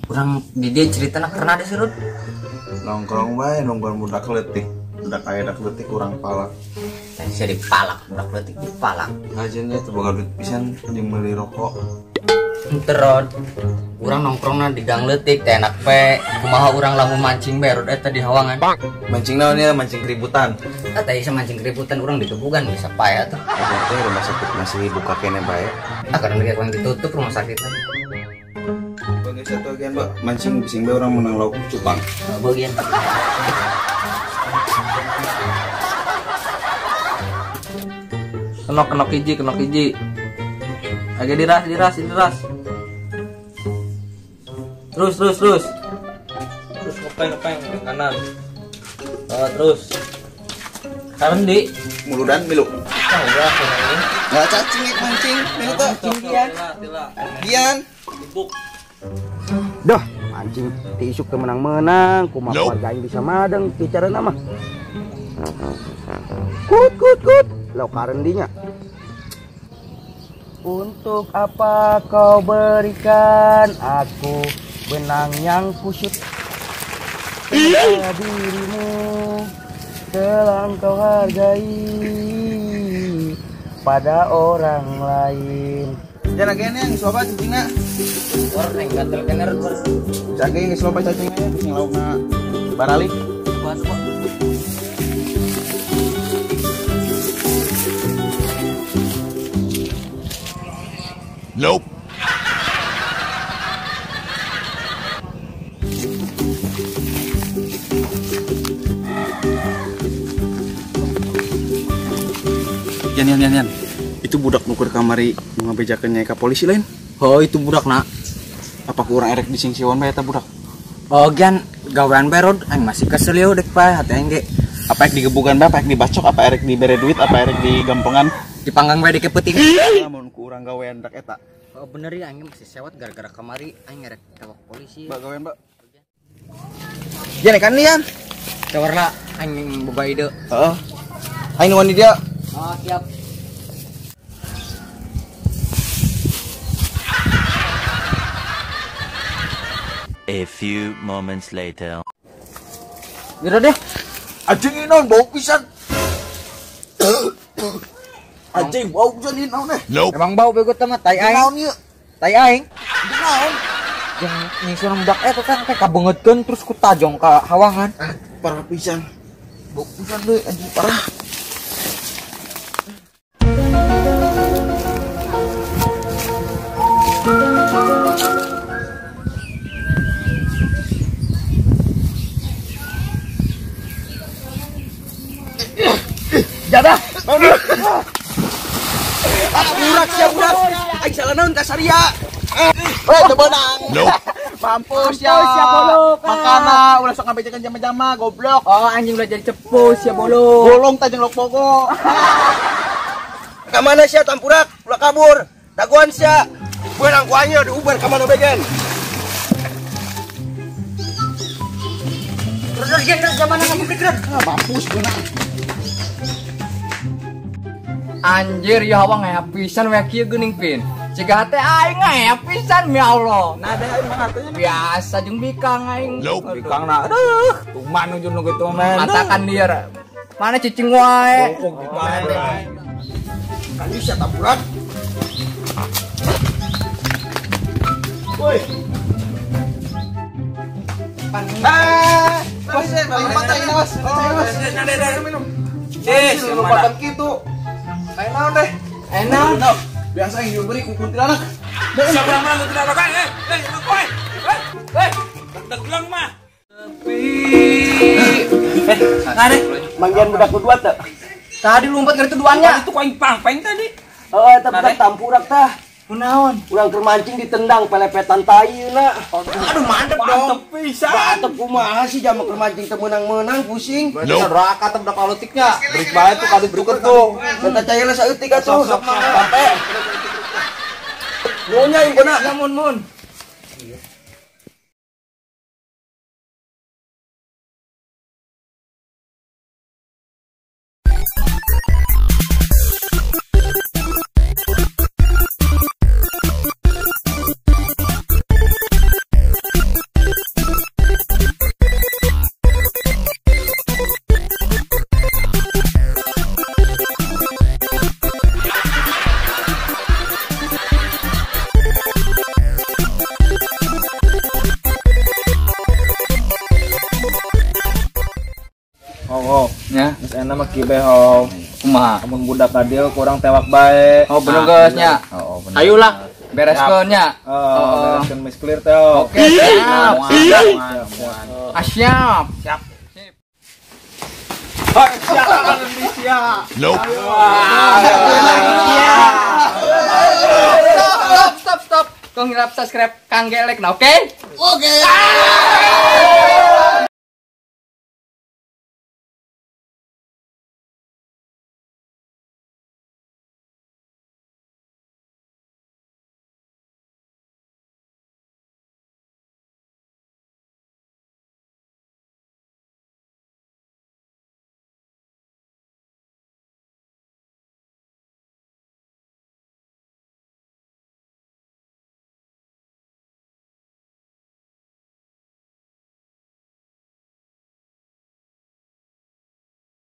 Kurang di dia cerita nak pernah ada serut. Nongkrong bae nongkrong budak letik. Budak aya dak letik kurang palak. Saya dipalak, budak letik dipalak. Ngajinnya teu boga duit pisan jeung meuli rokok. Terod, urang nongkrongna di gang letik teh enak pe. Kumaha urang lamun mancing berod eta di hawangan. Mancing naon ya, mancing keributan. Eta ieu mancing keributan urang dikebugan bisa pae atuh. Eta teh rumah sakit masih buka kene bae. Karena dia yang ditutup rumah sakitnya. Bagi satu agen, Mbak. Mancing bising bae urang menang lauk cupang. Bagian. Kenok hiji. Agak diras. Terus. Terus ngepeng ke kanan. Terus. Sekarang di Muludan milu. udah ini. Enggak cacing mancing, milu teh. Gian. Dah, mancing ti isuk teu menang-menang, kumaha keluarga aing bisa madeng ti carana mah. Kut. Lo karendinya. Untuk apa kau berikan aku benang yang kusut? Dirimu telah engkau hargai pada orang lain. Jangan kene yang sobat cacingna. Orang gatel kener Jage yang sobat cacingna bising laukna baralik. Nope. Yan. Itu budak nukur kamari mau ngabejakeun nyai ka polisi lain. Oh itu budak nak. Apa kurang erek disingsiwan bae eta budak? Oh gian gawean berod aing masih kesel yo dek pae hati aing ge. Apa erek digebukan bae, apa erek dibacok, apa erek dibere duit, apa erek digampengan? Dipanggang bae di kepeuting. Lamun ku urang gawean dak eta. Oh bener ya aing masih sewot gara-gara kamari aing ngerek tewak polisi. Mbak gawean, Mbak. Jan kan nian. Cawarna aing boga ide. Heeh. Aing nuan di dia. Oh siap. A few moments later. Biro deh. Anjing naon bau pisan. Anjing bau pisan ini naon Nope. Emang bau bego teh mah tai aing. Naon ieu? Tai aing. Naon? Yang nyisuran budak eta teh teh kabeungeutkeun terus ku tajong ka hawangan. Parah pisan. Bau pisan deui anjing parah. Jadah. Burak sia budak. Aing salah naon ka saria. Teu beunang. Nope. Mampus ya bolok. Makana ulah sok ngabejakeun jama-jama goblok. Oh anjing udah jadi cepus ya bolo. Bolong tajeng lok pogo. Ka mana sia tampurak? Ulah kabur. Daguan sia. Beunang ku anjeun diubar ka mana begen. Terus zaman kamu pikiran. Mampus beunang. Anjir ya hawang ngaya pisan we kieu geuning pin. Cegah teh aing ngaya pisan ya Allah. Nah, ada aing mah atunya Biasa jeung bikang aing. Nope. bikangna. Aduh, tuman ujung nu kitu men. Matakan dia. Mana cicing wae. Kan bisa tampurak. Woi. Mata ini was. Minum. Lupakan gitu. Ayo naon deh. Enak. Biasa yang diberi ku kuntilanak. Siapa yang malah kuntilanak kan? Deglang mah. Ngare. Manggian budak kedua teh. Tadi lumpat dari tuduannya. Itu koing pangpeng tadi. Oh, eta budak tampurak tah. Kunaon? Urang keur mancing ditendang pelepetan tayeuna. Aduh mantep dong. Mantep kumaha sih jam keur mancing teu meunang-meunang pusing. Nope. Raka teh budak palotiknya. Berik bae tuh kadu duket tuh. Eta cai lah saeutik atuh. Sampai. Nyonya ieu beuna. Mun. rezeki beho. Kumaha? Amun budak kadil kurang tewak bae. Oh bener geus nya. Ayolah bereskeun nya. Bereskeun mis clear teh. Oke, siap. Siap. Siap. Nope. Stop. Kau ngirap subscribe Kang Gelek, nah oke? Oke.